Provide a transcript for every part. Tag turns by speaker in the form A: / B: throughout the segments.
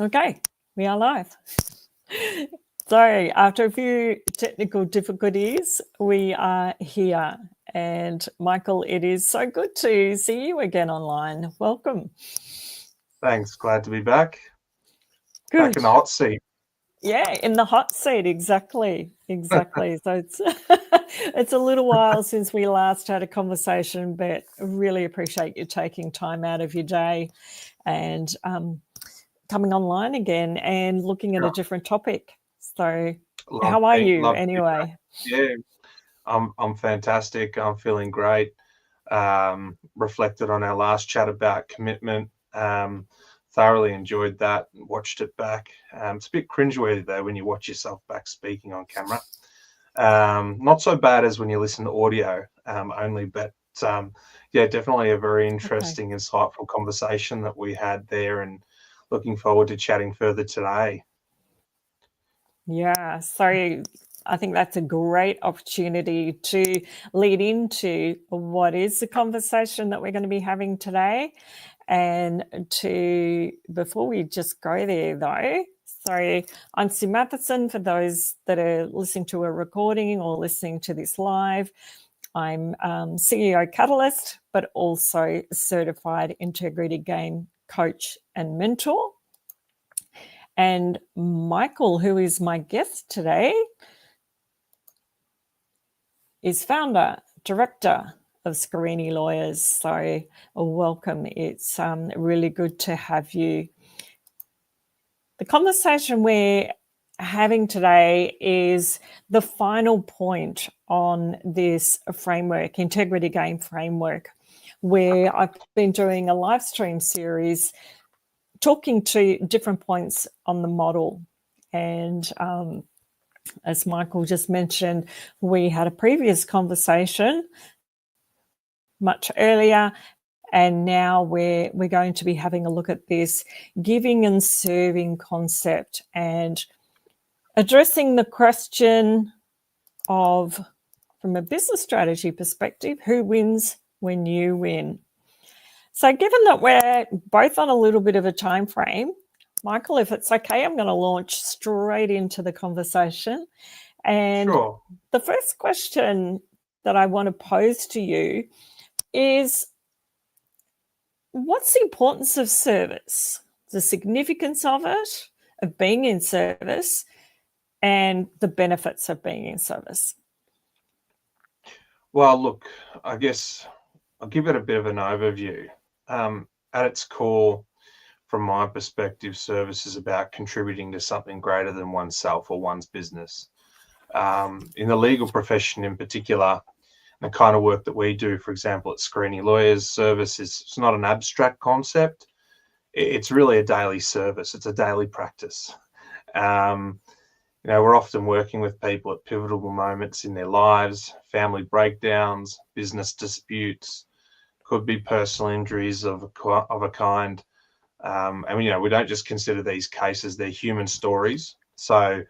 A: Okay, we are live. So, after a few technical difficulties, we are here. And Michael, it is so good to see you again online. Welcome.
B: Thanks. Glad to be back. Back
A: Good.
B: in the hot seat.
A: Yeah, in the hot seat, exactly. So it's it's a little while since we last had a conversation, but really appreciate you taking time out of your day and coming online again and looking at a different topic. So, how are you
B: Love to be back.
A: anyway?
B: Yeah, I'm fantastic. I'm feeling great. Reflected on our last chat about commitment. Thoroughly enjoyed that and watched it back. It's a bit cringeworthy though when you watch yourself back speaking on camera. Not so bad as when you listen to audio only, but yeah, definitely a very
A: Okay.
B: interesting, insightful conversation that we had there, and looking forward to chatting further today.
A: Yeah. So, I think that's a great opportunity to lead into what is the conversation that we're going to be having today. And before we just go there though, so I'm Sue Matheson for those that are listening to a recording or listening to this live. I'm CEO Catalyst, but also certified integrity game coach and mentor. And Michael, who is my guest today, is founder, director of Scherini Lawyers. So welcome. It's really good to have you. The conversation we're having today is the final point on this framework, integrity game framework, where I've been doing a live stream series talking to different points on the model. And as Michael just mentioned, we had a previous conversation much earlier, and now we're going to be having a look at this giving and serving concept and addressing the question of, from a business strategy perspective, who wins when you win. So given that we're both on a little bit of a time frame, Michael, if it's okay, I'm going to launch straight into the conversation. And
B: Sure.
A: the first question that I want to pose to you is, what's the importance of service, the significance of it, of being in service, and the benefits of being in service?
B: Well, look, I guess I'll give it a bit of an overview. At its core, from my perspective, service is about contributing to something greater than oneself or one's business. In the legal profession in particular, the kind of work that we do, for example, at Scherini Lawyers, service is it's not an abstract concept. It's really a daily service. It's a daily practice. Um, we're often working with people at pivotal moments in their lives, family breakdowns, business disputes, could be personal injuries of a kind. And we don't just consider these cases, they're human stories. So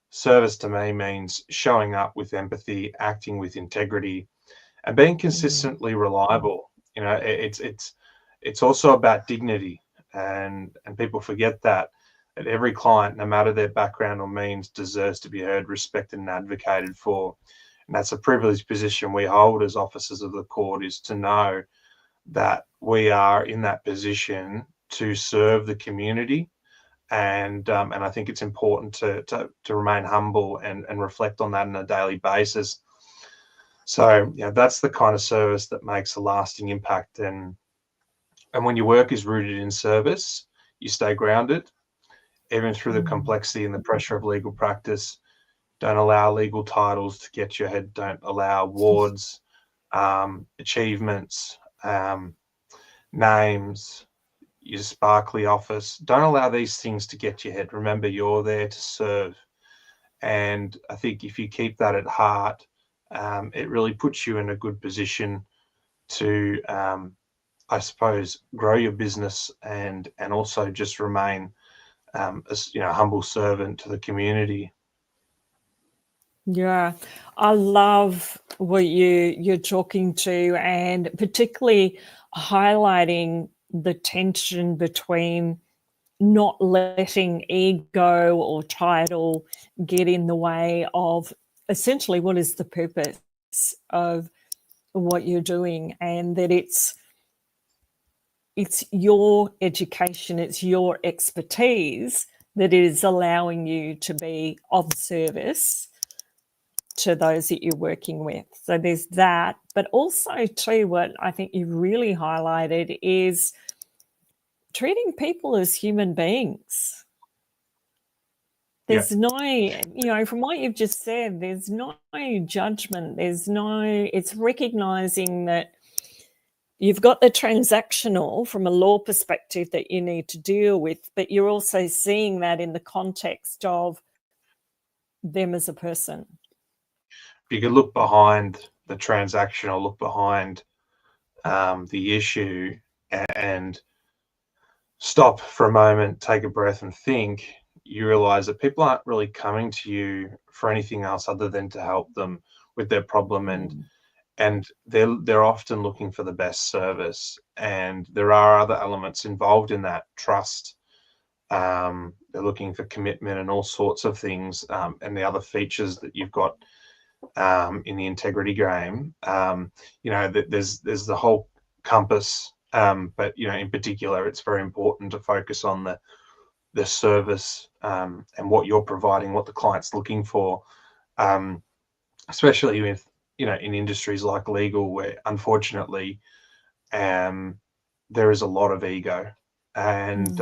B: service to me means showing up with empathy, acting with integrity, and being consistently reliable. It's also about dignity, and people forget that every client, no matter their background or means, deserves to be heard, respected, and advocated for. And that's a privileged position we hold as officers of the court, is to know that we are in that position to serve the community. And I think it's important to remain humble and reflect on that on a daily basis. So that's the kind of service that makes a lasting impact. And when your work is rooted in service, you stay grounded, even through the complexity and the pressure of legal practice. Don't allow legal titles to get your head. Don't allow awards, achievements, names, your sparkly office. Don't allow these things to get your head. Remember, you're there to serve. And I think if you keep that at heart, it really puts you in a good position to, I suppose, grow your business and also just remain as a humble servant to the community.
A: Yeah, I love what you're talking to, and particularly highlighting the tension between not letting ego or title get in the way of essentially what is the purpose of what you're doing, and that it's your education, it's your expertise that is allowing you to be of service to those that you're working with. So there's that, but also too, what I think you really highlighted is treating people as human beings. There's no, from what you've just said, there's no judgment. It's recognizing that you've got the transactional from a law perspective that you need to deal with, but you're also seeing that in the context of them as a person.
B: You can look behind the transaction or look behind the issue and stop for a moment, take a breath and think. You realize that people aren't really coming to you for anything else other than to help them with their problem, and they're often looking for the best service, and there are other elements involved in that. Trust, they're looking for commitment and all sorts of things, and the other features that you've got in the integrity game. There's the whole compass, but in particular it's very important to focus on the service, and what you're providing, what the client's looking for, especially with in industries like legal, where unfortunately there is a lot of ego, and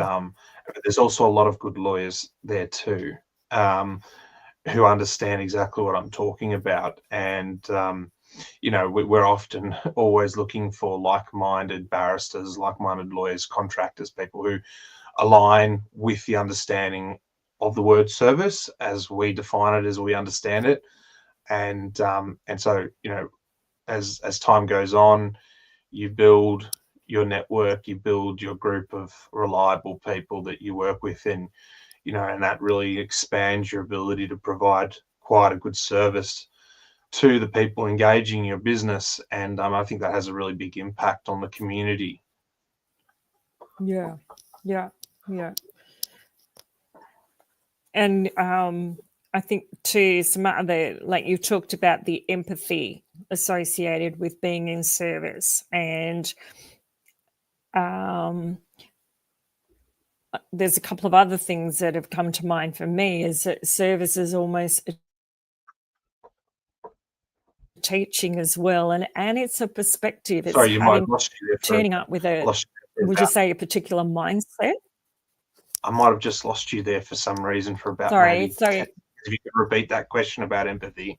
B: there's also a lot of good lawyers there too, who understand exactly what I'm talking about. And we're often always looking for like-minded barristers, like-minded lawyers, contractors, people who align with the understanding of the word service as we define it, as we understand it. And so as time goes on, you build your network, you build your group of reliable people that you work with, and and that really expands your ability to provide quite a good service to the people engaging your business. And I think that has a really big impact on the community.
A: Yeah. And I think too, some other, like you talked about the empathy associated with being in service, and there's a couple of other things that have come to mind for me, is that service is almost teaching as well, and it's a perspective. It's
B: Sorry, you might have lost you there.
A: Turning up with would you say a particular mindset?
B: I might have just lost you there for some reason for about
A: Sorry.
B: maybe 10. If you could repeat that question about empathy.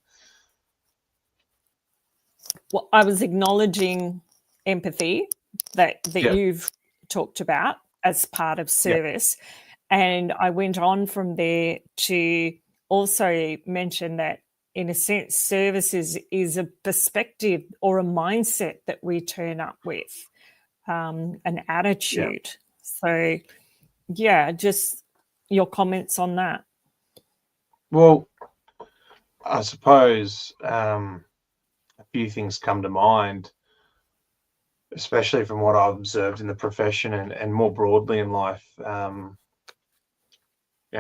A: Well, I was acknowledging empathy that you've talked about as part of service. And I went on from there to also mention that, in a sense, service is a perspective or a mindset that we turn up with, an attitude. So, just your comments on that.
B: Well, I suppose a few things come to mind, especially from what I've observed in the profession and more broadly in life.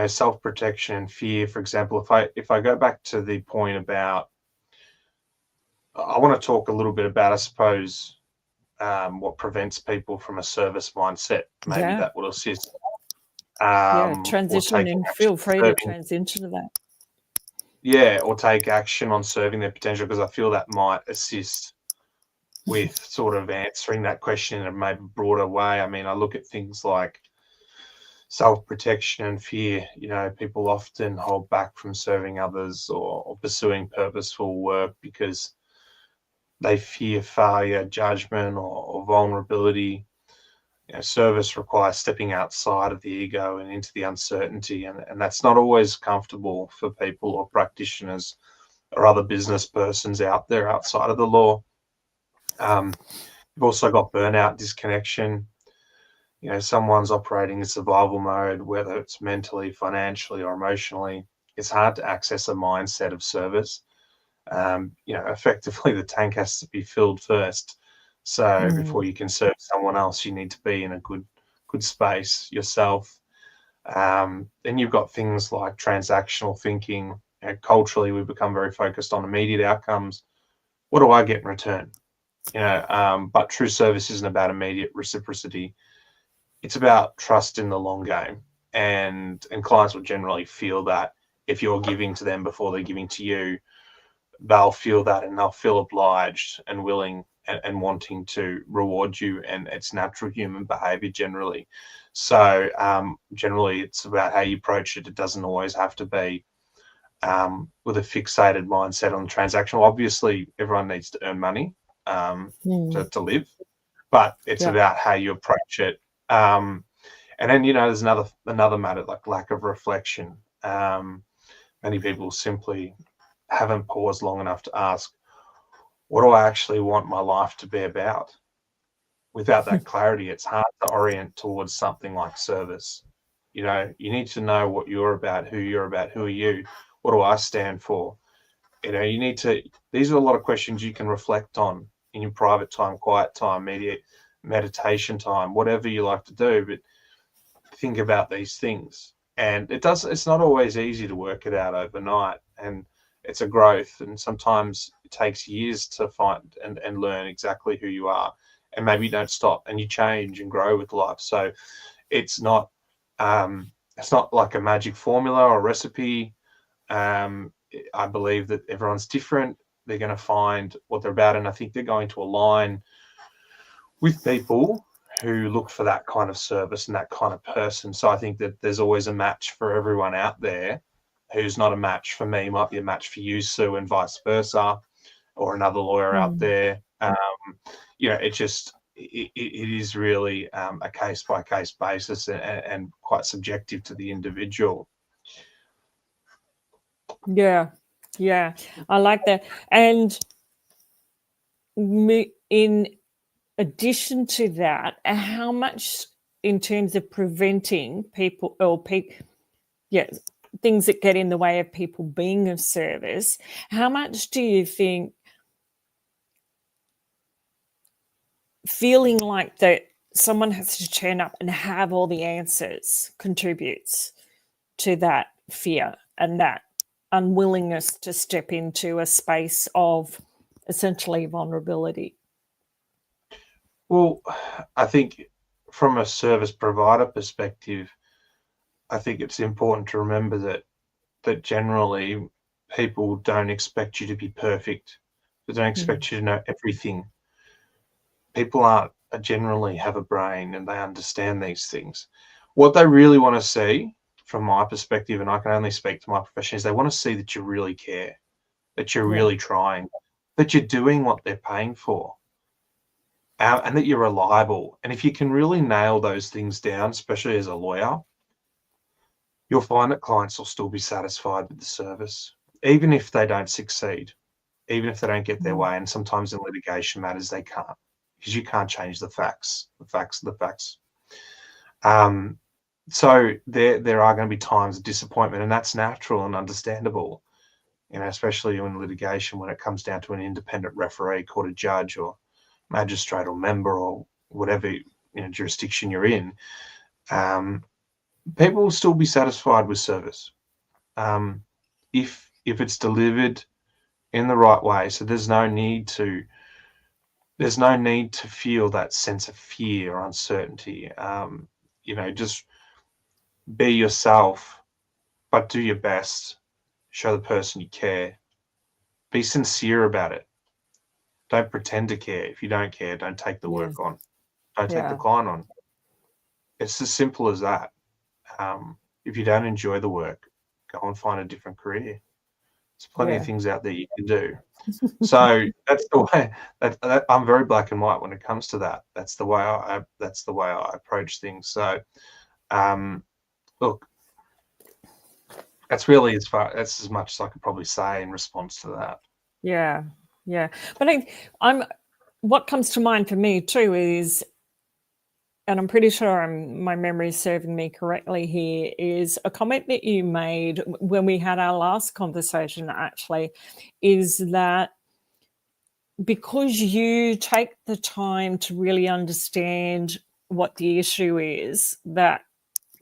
B: Self-protection and fear. For example, if I go back to the point about, I want to talk a little bit about, I suppose, what prevents people from a service mindset. Maybe that will assist.
A: Transition, and feel free to transition to that.
B: Yeah, or take action on serving their potential, because I feel that might assist with sort of answering that question in a maybe broader way. I mean, I look at things like self-protection and fear. People often hold back from serving others or pursuing purposeful work because they fear failure, judgment, or vulnerability. Service requires stepping outside of the ego and into the uncertainty, and that's not always comfortable for people or practitioners or other business persons out there outside of the law. You've also got burnout, disconnection. Someone's operating in survival mode, whether it's mentally, financially, or emotionally. It's hard to access a mindset of service. Effectively, the tank has to be filled first. So before you can serve someone else, you need to be in a good space yourself. Then you've got things like transactional thinking. Culturally, we've become very focused on immediate outcomes. What do I get in return? But true service isn't about immediate reciprocity. It's about trust in the long game, and clients will generally feel that if you're giving to them before they're giving to you, they'll feel that and they'll feel obliged and willing and wanting to reward you, and it's natural human behavior generally. So generally it's about how you approach it. It doesn't always have to be with a fixated mindset on the transactional. Obviously everyone needs to earn money to live, but it's about how you approach it. And then there's another matter, like lack of reflection. Many people simply haven't paused long enough to ask, what do I actually want my life to be about? Without that clarity, it's hard to orient towards something like service. You need to know what you're about, who are you, what do I stand for? These are a lot of questions you can reflect on in your private time, quiet time, meditation time, whatever you like to do, but think about these things. And it's not always easy to work it out overnight. And it's a growth, and sometimes it takes years to find and learn exactly who you are, and maybe you don't stop and you change and grow with life. So it's not like a magic formula or recipe. I believe that everyone's different. They're going to find what they're about, and I think they're going to align with people who look for that kind of service and that kind of person. So I think that there's always a match for everyone out there. Who's not a match for me might be a match for you, Sue, and vice versa, or another lawyer out there. It is really a case by case basis and quite subjective to the individual.
A: Yeah, I like that. And in addition to that, how much in terms of preventing people things that get in the way of people being of service, how much do you think feeling like that someone has to turn up and have all the answers contributes to that fear and that unwillingness to step into a space of essentially vulnerability?
B: Well, I think from a service provider perspective, I think it's important to remember that generally people don't expect you to be perfect. They don't expect you to know everything. People generally have a brain and they understand these things. What they really want to see, from my perspective, and I can only speak to my profession, is they want to see that you really care, that you're really trying, that you're doing what they're paying for, and that you're reliable. And if you can really nail those things down, especially as a lawyer, you'll find that clients will still be satisfied with the service, even if they don't succeed, even if they don't get their way. And sometimes in litigation matters, they can't, because you can't change the facts. The facts are the facts. So there are going to be times of disappointment, and that's natural and understandable, especially in litigation when it comes down to an independent referee called a judge or magistrate or member or whatever jurisdiction you're in. People will still be satisfied with service if it's delivered in the right way. So there's no need to feel that sense of fear or uncertainty. Just be yourself, but do your best. Show the person you care. Be sincere about it. Don't pretend to care. If you don't care, don't take the work on. Don't take the client on. It's as simple as that. If you don't enjoy the work, go and find a different career. There's plenty of things out there you can do. So that's the way that I'm very black and white when it comes to that. That's the way I approach things. So, look, that's as much as I could probably say in response to that.
A: Yeah. But what comes to mind for me too is, and I'm pretty sure my memory is serving me correctly here, is a comment that you made when we had our last conversation, actually, is that because you take the time to really understand what the issue is that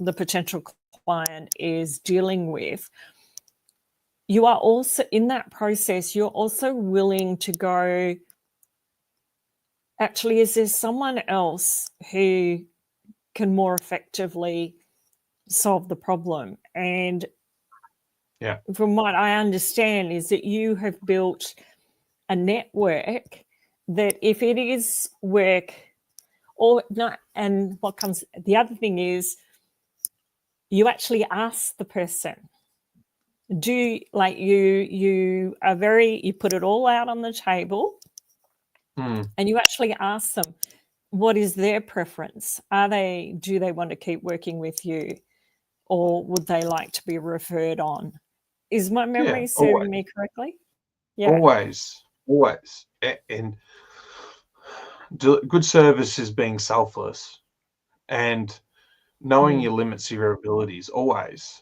A: the potential client is dealing with, you are also in that process, you're also willing to go, actually, is there someone else who can more effectively solve the problem? And from what I understand is that you have built a network that if it is work or not, and what comes, the other thing is you actually ask the person, you are very, you put it all out on the table and you actually ask them, what is their preference? Do they want to keep working with you, or would they like to be referred on? Is my memory serving me correctly? Yeah.
B: Always. And good service is being selfless and knowing your limits of your abilities always,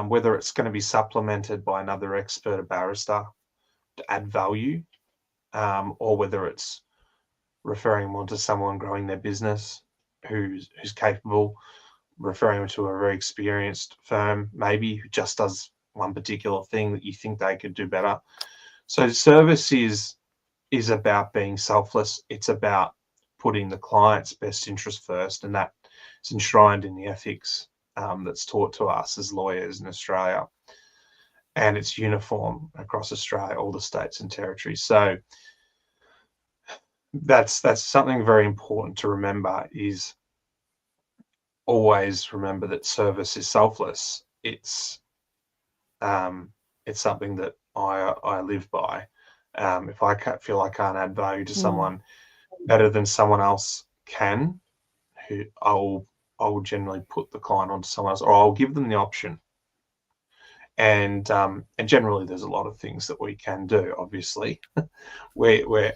B: whether it's going to be supplemented by another expert, a barrister, to add value, or whether it's referring them on to someone growing their business who's capable, referring them to a very experienced firm, maybe who just does one particular thing that you think they could do better. So service is about being selfless. It's about putting the client's best interest first, and that is enshrined in the ethics that's taught to us as lawyers in Australia, and it's uniform across Australia, all the states and territories. So that's something very important to remember, is always remember that service is selfless. It's something that I live by. If I feel I can't add value to someone better than someone else can, who I will generally put the client onto someone else, or I'll give them the option. And generally, there's a lot of things that we can do. Obviously, we're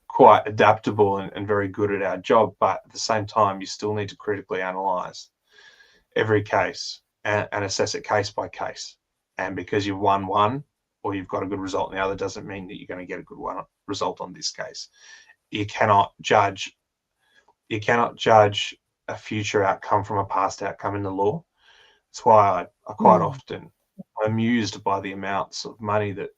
B: quite adaptable and very good at our job, but at the same time, you still need to critically analyze every case and assess it case by case. And because you've won one or you've got a good result in the other doesn't mean that you're going to get a good result on this case. You cannot judge a future outcome from a past outcome in the law. That's why I quite often am amused by the amounts of money that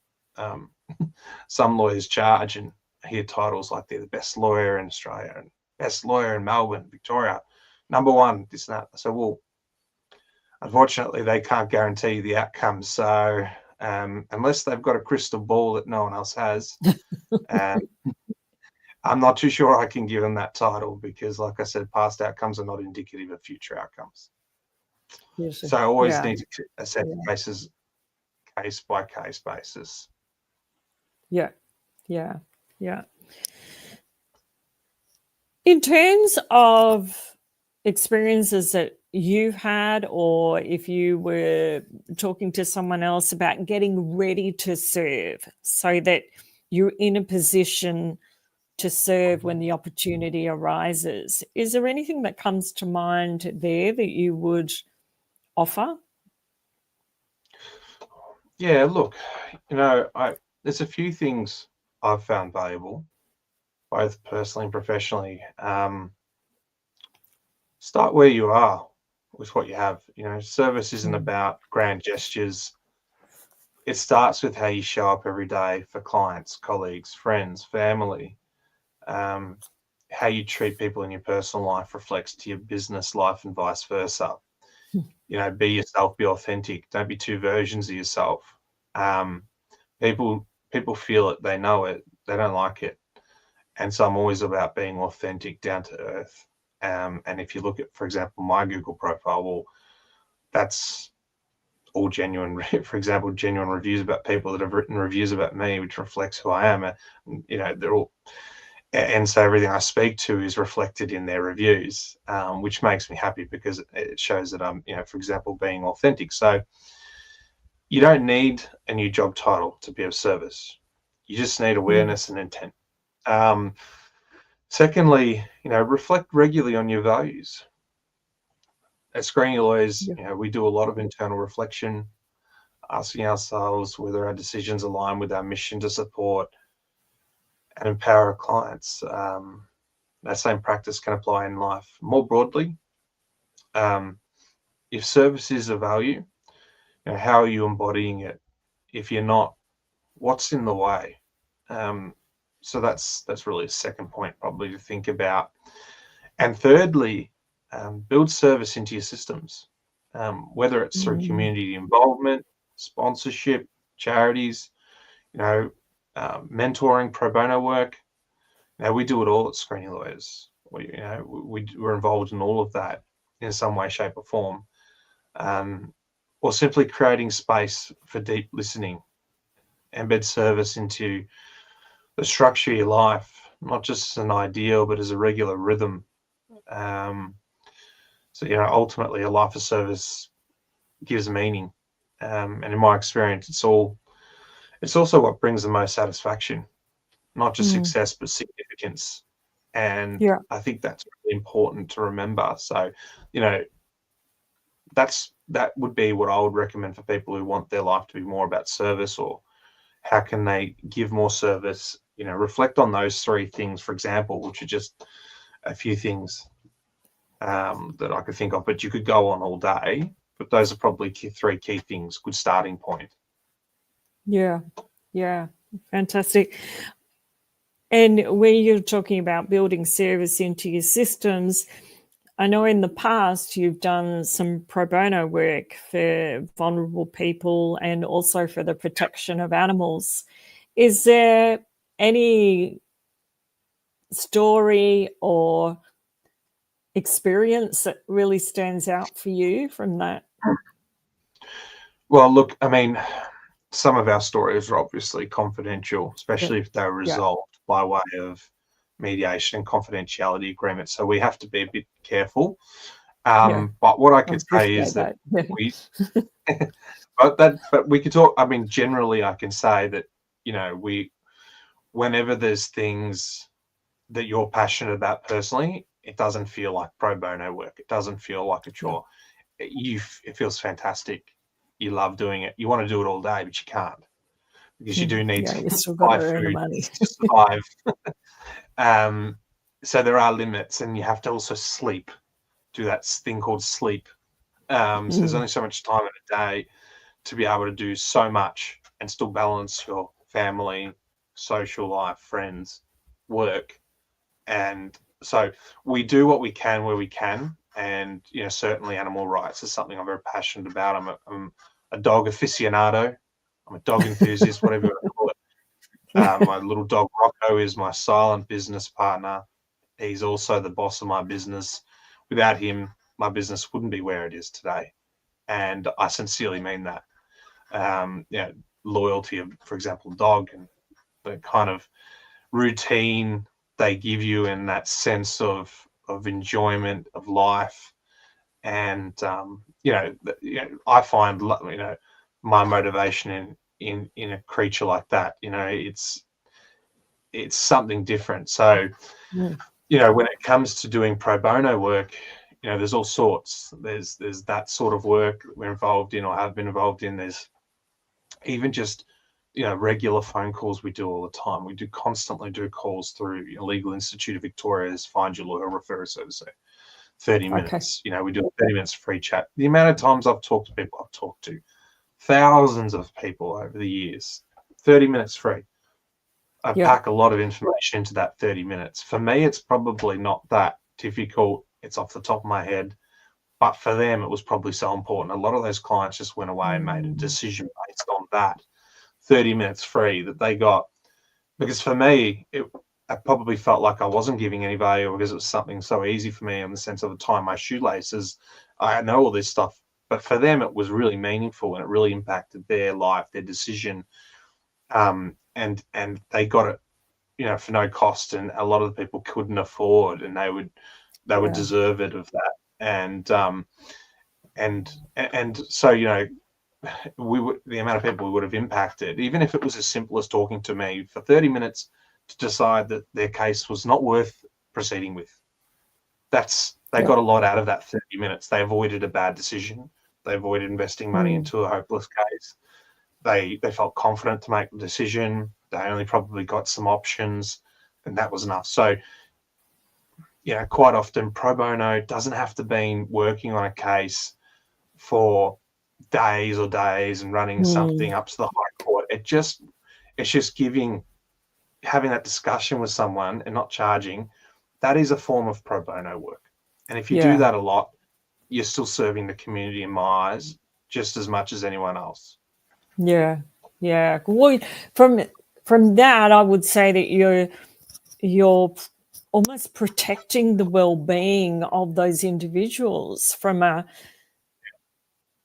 B: some lawyers charge, and hear titles like they're the best lawyer in Australia and best lawyer in Melbourne, Victoria, number one, this and that. So, well, unfortunately, they can't guarantee the outcomes. So unless they've got a crystal ball that no one else has, I'm not too sure I can give them that title, because, like I said, past outcomes are not indicative of future outcomes. Yes. So I always need to assess cases case by case basis.
A: Yeah. In terms of experiences that you've had, or if you were talking to someone else about getting ready to serve so that you're in a position to serve when the opportunity arises, is there anything that comes to mind there that you would offer?
B: Yeah, look, there's a few things I've found valuable, both personally and professionally. Start where you are with what you have. Service isn't about grand gestures. It starts with how you show up every day for clients, colleagues, friends, family. How you treat people in your personal life reflects to your business life and vice versa. Be yourself, be authentic. Don't be two versions of yourself. People feel it, they know it, they don't like it. And so I'm always about being authentic, down to earth. And if you look at, for example, my Google profile, well, that's all genuine. For example, genuine reviews about people that have written reviews about me, which reflects who I am. They're all, and so everything I speak to is reflected in their reviews, which makes me happy because it shows that I'm, for example, being authentic. So you don't need a new job title to be of service. You just need awareness and intent. Secondly, reflect regularly on your values. As Scherini lawyers, we do a lot of internal reflection, asking ourselves whether our decisions align with our mission to support and empower our clients. That same practice can apply in life more broadly. if service is a value, how are you embodying it? If you're not, what's in the way? So that's really a second point probably to think about. And thirdly, build service into your systems, whether it's through community involvement, sponsorship, charities, mentoring, pro bono work. We do it all at Screening Lawyers. We're involved in all of that in some way, shape, or form, or simply creating space for deep listening. Embed service into the structure of your life, not just as an ideal, but as a regular rhythm. So ultimately, a life of service gives meaning, and in my experience, it's also what brings the most satisfaction, not just success, but significance. And I think that's really important to remember. So, that would be what I would recommend for people who want their life to be more about service, or how can they give more service. Reflect on those three things, for example, which are just a few things that I could think of, but you could go on all day. But those are probably three key things, good starting point.
A: Yeah, fantastic. And when you're talking about building service into your systems, I know in the past you've done some pro bono work for vulnerable people and also for the protection of animals. Is there any story or experience that really stands out for you from that?
B: Well, look, I mean, some of our stories are obviously confidential, especially if they're resolved by way of mediation and confidentiality agreements. So we have to be a bit careful. But what I could say is that we, but we could talk. I mean, generally, I can say that whenever there's things that you're passionate about personally, it doesn't feel like pro bono work. It doesn't feel like a chore. It feels fantastic. You love doing it. You want to do it all day, but you can't, because you do need to buy food to survive. So there are limits, and you have to also sleep. Do that thing called sleep. So there's only so much time in a day to be able to do so much and still balance your family, social life, friends, work. And so we do what we can where we can. And certainly animal rights is something I'm very passionate about. I'm a dog aficionado. I'm a dog enthusiast, whatever you want to call it. My little dog Rocco is my silent business partner. He's also the boss of my business. Without him, my business wouldn't be where it is today. And I sincerely mean that. Loyalty of, for example, dog, and the kind of routine they give you, in that sense of enjoyment of life. And I find my motivation in a creature like that, it's something different. So when it comes to doing pro bono work, there's all sorts. There's that sort of work that we're involved in, or have been involved in. There's even just regular phone calls we do all the time. We constantly do calls through Legal Institute of Victoria's Find Your Lawyer referral service. 30 minutes. We do 30 minutes free chat. The amount of times I've talked to people, I've talked to thousands of people over the years. 30 minutes free. I pack a lot of information into that 30 minutes. For me, it's probably not that difficult. It's off the top of my head. But for them, it was probably so important. A lot of those clients just went away and made a decision based on that 30 minutes free that they got. Because for me, I probably felt like I wasn't giving any value, because it was something so easy for me, in the sense of the tying my shoelaces. I know all this stuff. But for them, it was really meaningful, and it really impacted their life, their decision. And they got it, for no cost. And a lot of the people couldn't afford, and they would deserve it of that. And so the amount of people we would have impacted, even if it was as simple as talking to me for 30 minutes to decide that their case was not worth proceeding with. They got a lot out of that 30 minutes. They avoided a bad decision. They avoided investing money into a hopeless case. They felt confident to make the decision. They only probably got some options, and that was enough. So quite often pro bono doesn't have to be working on a case for days and running something up to the High Court. It's just having that discussion with someone and not charging. That is a form of pro bono work. And if you do that a lot, you're still serving the community in my eyes just as much as anyone else.
A: Yeah. Well, from that, I would say that you're almost protecting the well-being of those individuals from a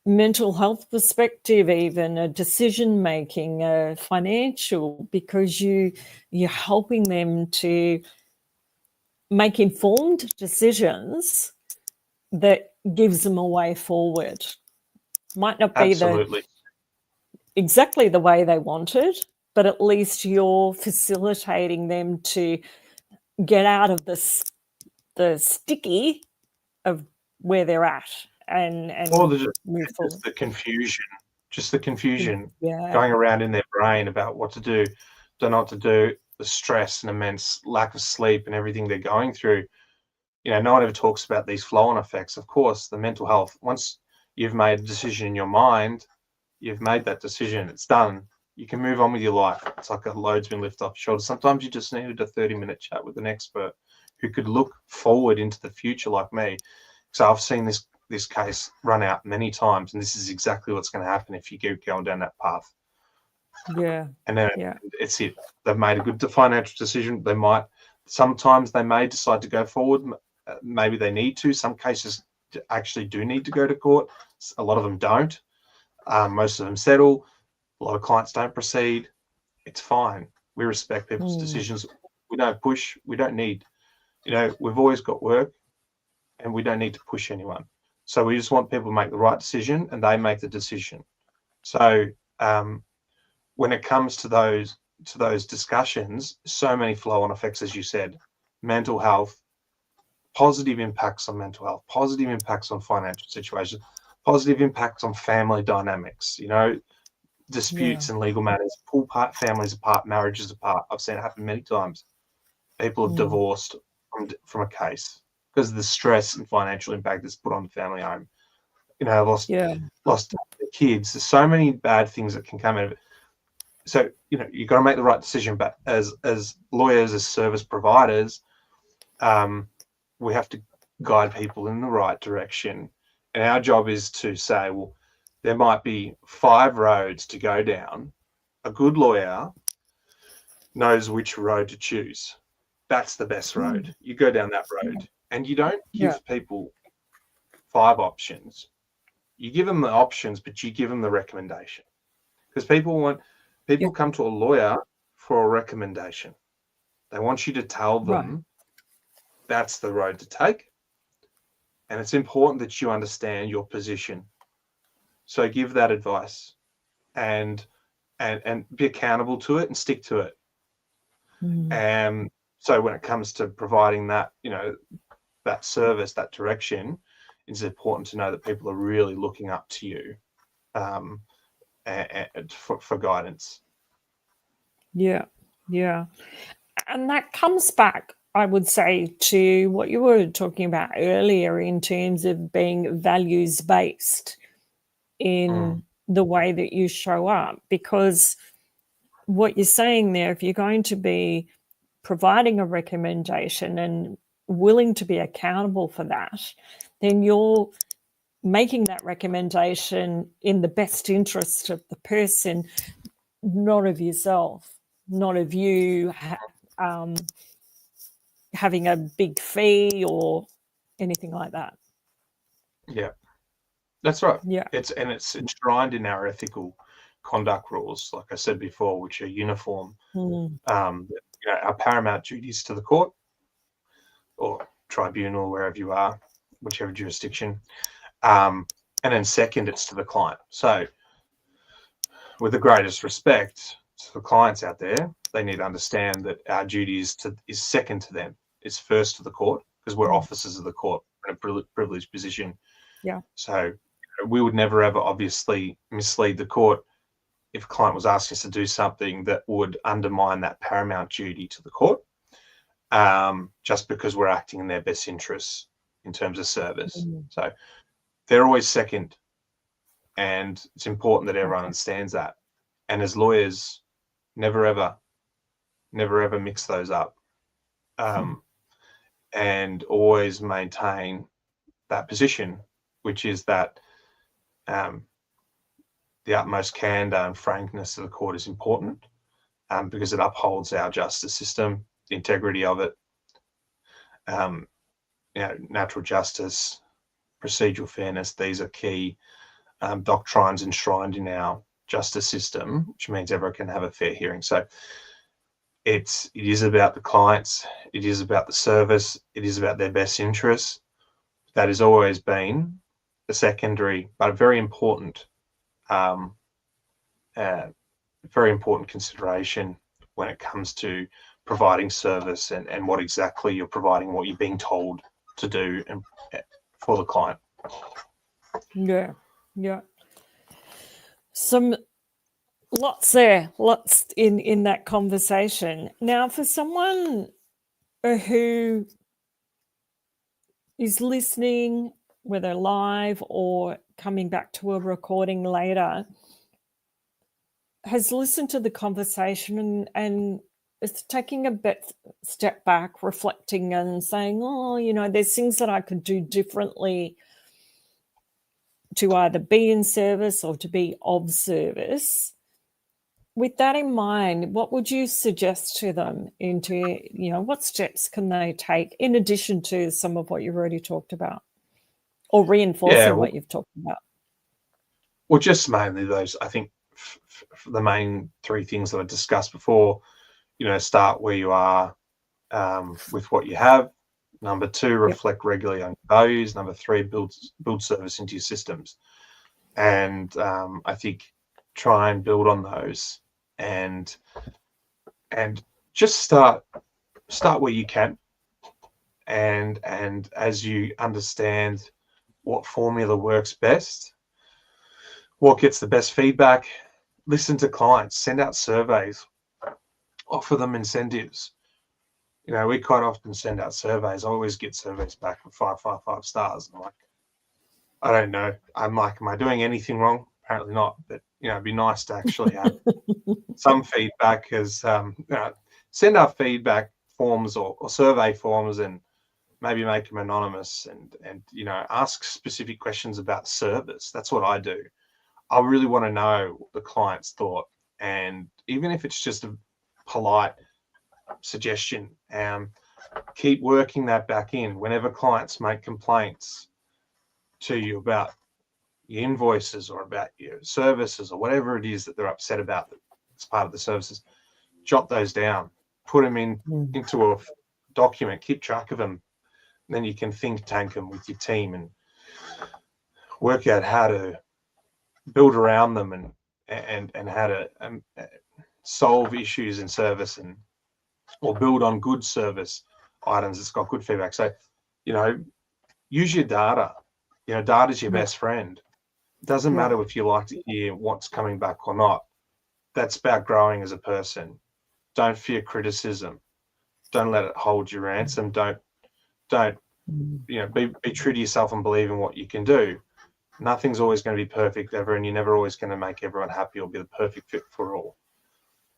A: mental health perspective, even a decision making, financial, because you're helping them to make informed decisions that gives them a way forward. Might not be
B: Absolutely.
A: exactly the way they wanted, but at least you're facilitating them to get out of the sticky of where they're at and
B: Or
A: move forward.
B: just the confusion
A: Yeah.
B: going around in their brain about what to do, don't know what to do, the stress and immense lack of sleep and everything they're going through. No one ever talks about these flow-on effects. Of course, the mental health, once you've made a decision in your mind, you've made that decision, it's done. You can move on with your life. It's like a load's been lifted off your shoulders. Sometimes you just needed a 30-minute chat with an expert who could look forward into the future like me. So I've seen this case run out many times, and this is exactly what's going to happen if you keep going down that path.
A: Yeah.
B: And then it's it. They've made a good financial decision. Sometimes they may decide to go forward. Maybe they need to. Some cases actually do need to go to court. A lot of them don't. Most of them settle. A lot of clients don't proceed. It's fine. We respect people's decisions. We don't push. We don't need. We've always got work, and we don't need to push anyone. So we just want people to make the right decision, and they make the decision. So when it comes to those discussions, so many flow-on effects, as you said, mental health, positive impacts on mental health, positive impacts on financial situations, positive impacts on family dynamics, disputes and legal matters, pull families apart, marriages apart. I've seen it happen many times. People have divorced from a case because of the stress and financial impact that's put on the family home. Lost their kids. There's so many bad things that can come out of it. So, you've got to make the right decision. But as lawyers, as service providers, we have to guide people in the right direction. And our job is to say, well, there might be 5 roads to go down. A good lawyer knows which road to choose. That's the best road. You go down that road. And you don't give people 5 options. You give them the options, but you give them the recommendation. Because people come to a lawyer for a recommendation. They want you to tell them that's the road to take. And it's important that you understand your position. So give that advice and be accountable to it and stick to it. And so when it comes to providing that, that service, that direction, it's important to know that people are really looking up to you for guidance.
A: Yeah. And that comes back, I would say, to what you were talking about earlier in terms of being values-based in the way that you show up. Because what you're saying there, if you're going to be providing a recommendation and willing to be accountable for that, then you're making that recommendation in the best interest of the person, not of yourself, not of you having a big fee or anything like that.
B: Yeah, that's right.
A: Yeah.
B: It's enshrined in our ethical conduct rules, like I said before, which are uniform. Our paramount duties to the court or tribunal, wherever you are, whichever jurisdiction. And then second, it's to the client. So with the greatest respect to the clients out there, they need to understand that our duty is second to them. It's first to the court because we're officers of the court in a privileged position.
A: Yeah.
B: So we would never ever obviously mislead the court if a client was asking us to do something that would undermine that paramount duty to the court, just because we're acting in their best interests in terms of service. So they're always second. And it's important that everyone understands that. And as lawyers, never ever mix those up, and always maintain that position, which is that the utmost candor and frankness of the court is important, because it upholds our justice system, the integrity of it, natural justice, procedural fairness. These are key doctrines enshrined in our justice system, which means everyone can have a fair hearing. So it is about the clients, it is about the service, it is about their best interests. That has always been a secondary but a very important consideration when it comes to providing service and what exactly you're providing, what you're being told to do and for the client.
A: Yeah. Lots in that conversation. Now, for someone who is listening, whether live or coming back to a recording later, has listened to the conversation and is taking a step back, reflecting and saying, there's things that I could do differently to either be in service or to be of service. With that in mind, what would you suggest to them what steps can they take in addition to some of what you've already talked about, or reinforcing what you've talked about?
B: Well, just mainly those, I think, the main three things that I discussed before. Start where you are with what you have. Number 2, reflect regularly on your values. Number 3, build service into your systems. And I think try and build on those and just start where you can. And as you understand what formula works best, what gets the best feedback, listen to clients, send out surveys, offer them incentives. We quite often send out surveys. I always get surveys back with 5 stars. I'm like, I don't know. I'm like, am I doing anything wrong? Apparently not. But, it'd be nice to actually have some feedback, because send out feedback forms or survey forms and maybe make them anonymous and ask specific questions about service. That's what I do. I really want to know what the client's thought. And even if it's just a polite suggestion, keep working that back in. Whenever clients make complaints to you about your invoices or about your services or whatever it is that they're upset about as part of the services, jot those down, put them into a document, keep track of them. And then you can think tank them with your team and work out how to build around them and how to solve issues in service or build on good service items that's got good feedback. So, use your data. Data is your best friend. It doesn't matter if you like to hear what's coming back or not. That's about growing as a person. Don't fear criticism. Don't let it hold you ransom. Don't be true to yourself and believe in what you can do. Nothing's always going to be perfect ever, and you're never always going to make everyone happy or be the perfect fit for all.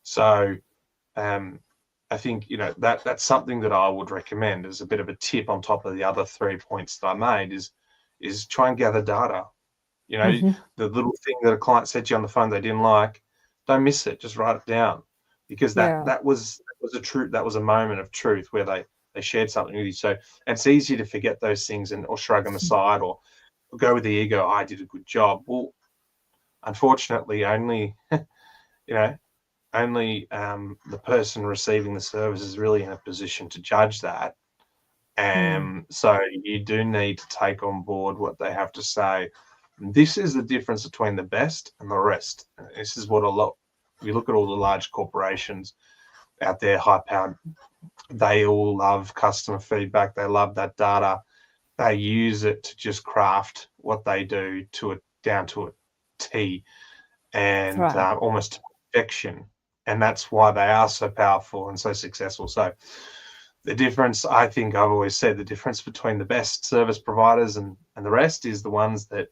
B: So I think that's something that I would recommend as a bit of a tip on top of the other 3 points that I made is try and gather data. The little thing that a client said to you on the phone they didn't like, don't miss it. Just write it down, because that was a moment of truth where they shared something with you. So it's easy to forget those things or shrug them aside or go with the ego. I did a good job. Well, unfortunately, only the person receiving the service is really in a position to judge that. So you do need to take on board what they have to say. This is the difference between the best and the rest. This is what you look at all the large corporations out there, high-powered, they all love customer feedback. They love that data. They use it to just craft what they do down to a T and almost to perfection. And that's why they are so powerful and so successful. So the difference, I think I've always said, the difference between the best service providers and the rest is the ones that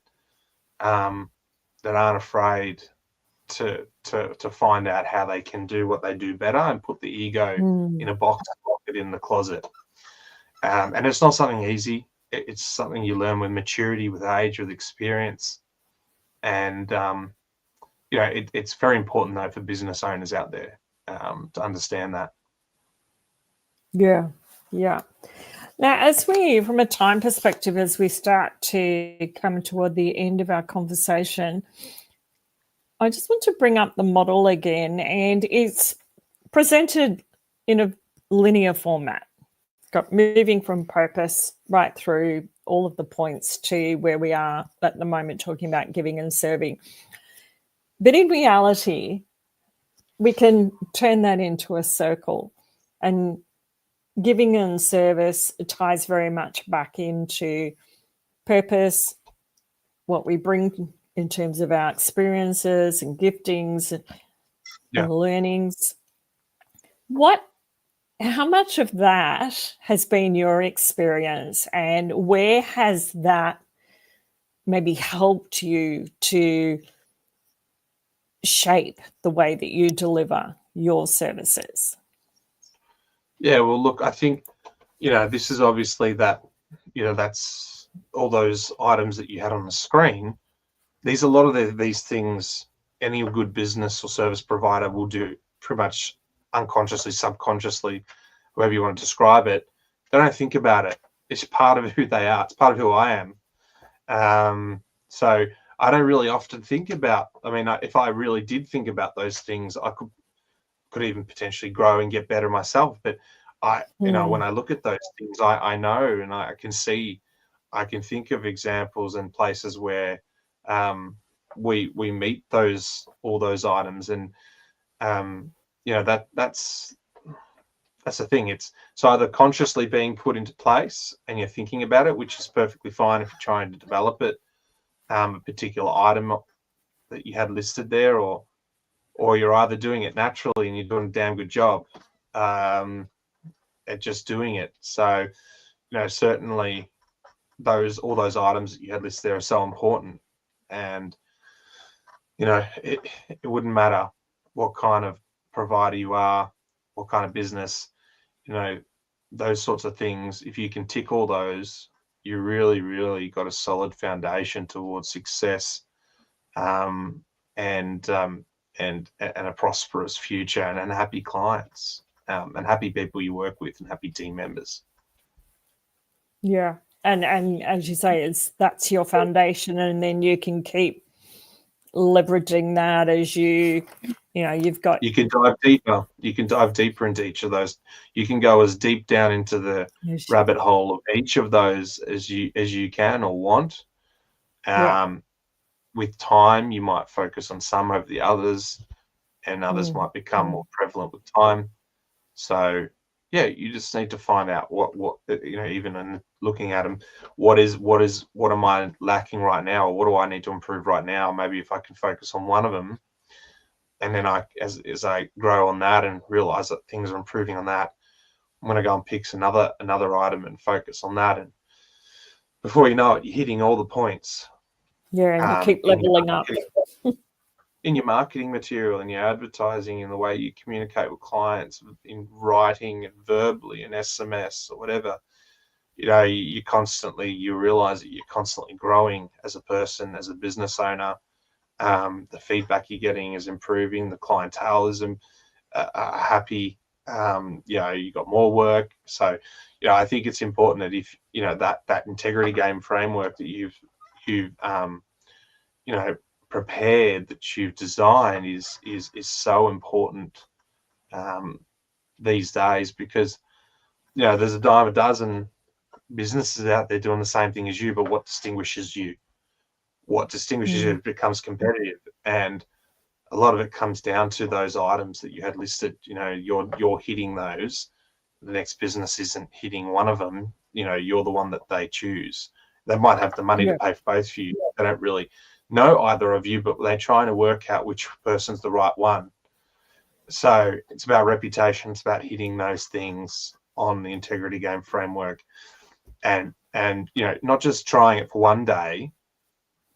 B: that aren't afraid to find out how they can do what they do better and put the ego in a box and lock it in the closet. And it's not something easy. It's something you learn with maturity, with age, with experience. And, it's very important, though, for business owners out there to understand that.
A: Yeah. Now, from a time perspective, as we start to come toward the end of our conversation, I just want to bring up the model again, and it's presented in a linear format. Got moving from purpose right through all of the points to where we are at the moment, talking about giving and serving. But in reality, we can turn that into a circle, and giving and service ties very much back into purpose, what we bring in terms of our experiences and giftings and learnings. How much of that has been your experience, and where has that maybe helped you to shape the way that you deliver your services?
B: Yeah, well, look, I think, this is obviously that, that's all those items that you had on the screen. A lot of these things any good business or service provider will do pretty much unconsciously, subconsciously, however you want to describe it. They don't think about it. It's part of who they are. It's part of who I am. So I don't really often think about, if I really did think about those things, I could even potentially grow and get better myself. But when I look at those things, I know, and I can see, I can think of examples and places where we meet all those items, and that's the thing. It's either consciously being put into place and you're thinking about it, which is perfectly fine if you're trying to develop it, a particular item that you had listed there, or you're either doing it naturally and you're doing a damn good job at just doing it. So, certainly all those items that you had listed there are so important. And, it wouldn't matter what kind of provider you are, what kind of business, those sorts of things. If you can tick all those, you really, really got a solid foundation towards success, and a prosperous future, and happy clients, and happy people you work with, and happy team members.
A: Yeah. And as you say, that's your foundation, and then you can keep leveraging that as you've got.
B: You can dive deeper. You can dive deeper into each of those. You can go as deep down into the rabbit hole of each of those as you can or want. With time, you might focus on some over the others, and others might become more prevalent with time. So, yeah, you just need to find out what even in looking at them, what am I lacking right now, or what do I need to improve right now? Maybe if I can focus on one of them, and then as I grow on that and realize that things are improving on that, I'm going to go and pick another item and focus on that, and before you know it, you're hitting all the points.
A: Yeah, and you keep leveling up.
B: In your marketing material, in your advertising, in the way you communicate with clients, in writing and verbally, in SMS or whatever, you realize that you're constantly growing as a person, as a business owner. The feedback you're getting is improving. The clientele is happy. You got more work. So, I think it's important that if that integrity game framework that you've prepared, that you've designed, is so important these days, because there's a dime a dozen businesses out there doing the same thing as you, but what distinguishes you becomes competitive, and a lot of it comes down to those items that you had listed. You're hitting those. The next business isn't hitting one of them. You're the one that they choose. They might have the money to pay for both for you. They don't really know either of you, but they're trying to work out which person's the right one. So it's about reputation. It's about hitting those things on the integrity game framework, and not just trying it for one day,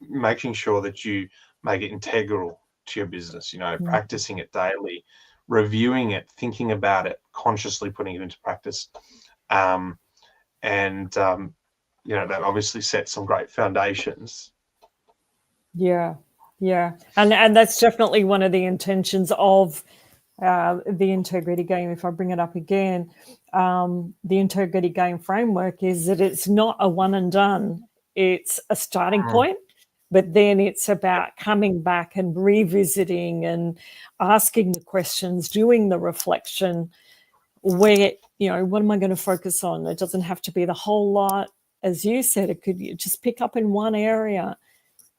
B: making sure that you make it integral to your business, practicing it daily, reviewing it, thinking about it, consciously putting it into practice. That obviously sets some great foundations.
A: Yeah. And that's definitely one of the intentions of the integrity game. If I bring it up again, the integrity game framework is that it's not a one and done. It's a starting point, but then it's about coming back and revisiting and asking the questions, doing the reflection, where, what am I going to focus on? It doesn't have to be the whole lot. As you said, it could just pick up in one area.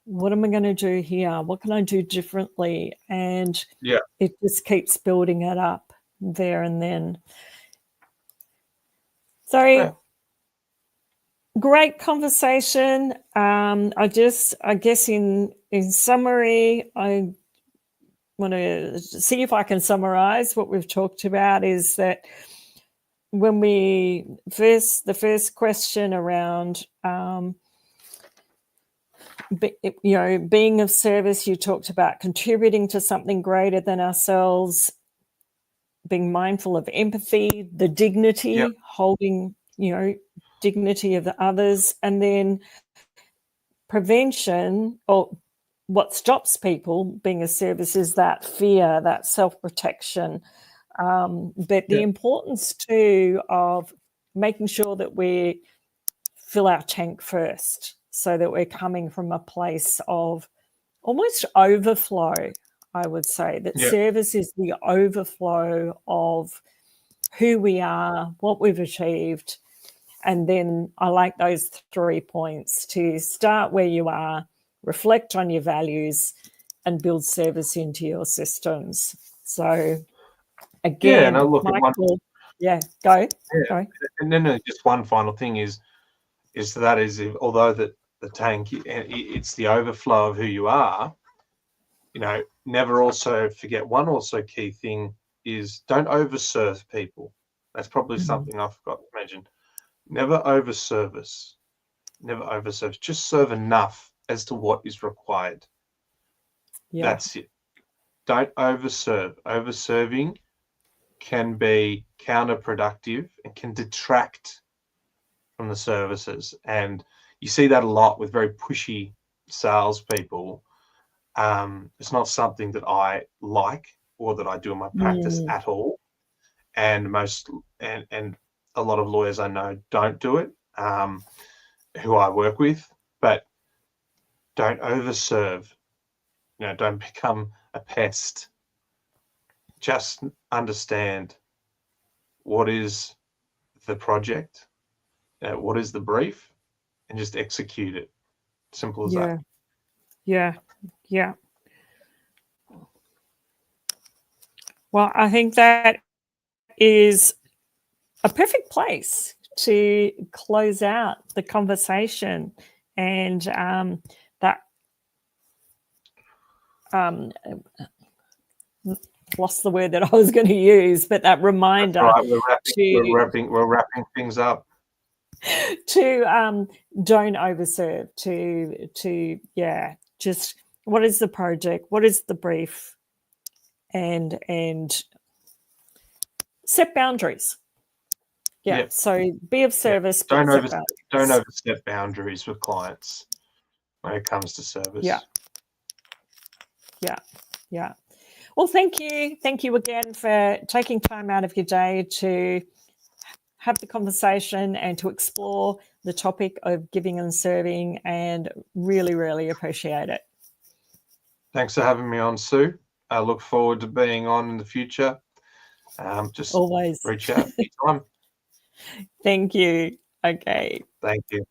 A: What am I going to do here? What can I do differently? And it just keeps building it up there and then. So great conversation. I guess in summary, I want to see if I can summarize what we've talked about is that when the first question around, being of service, you talked about contributing to something greater than ourselves, being mindful of empathy, the dignity, holding, dignity of the others, and then prevention, or what stops people being of service is that fear, that self-protection. But the importance too of making sure that we fill our tank first, so that we're coming from a place of almost overflow. I would say that service is the overflow of who we are, what we've achieved. And then I like those 3 points: to start where you are, reflect on your values, and build service into your systems. So again, Michael, go.
B: And then just one final thing is although the tank, it's the overflow of who you are, never also forget one also key thing is don't overserve people. That's probably something I forgot to mention. Never overservice. Never overserve. Just serve enough as to what is required. That's it. Don't overserve. Overserving can be counterproductive and can detract from the services. And you see that a lot with very pushy salespeople. It's not something that I like or that I do in my practice at all. And a lot of lawyers I know don't do it, who I work with. But don't overserve. Don't become a pest. Just understand what is the project, what is the brief, and just execute it. Simple as that.
A: Yeah. Well, I think that is a perfect place to close out the conversation, and that lost the word that I was going to use, but that reminder.
B: That's right. We're wrapping things up.
A: To don't overserve. To just what is the project? What is the brief? And set boundaries. So be of service.
B: Don't overstep boundaries with clients when it comes to service.
A: Yeah. Well, thank you again for taking time out of your day to have the conversation and to explore the topic of giving and serving, and really, really appreciate it.
B: Thanks for having me on, Sue. I look forward to being on in the future. Just
A: always
B: reach out anytime.
A: Thank you. Okay.
B: Thank you.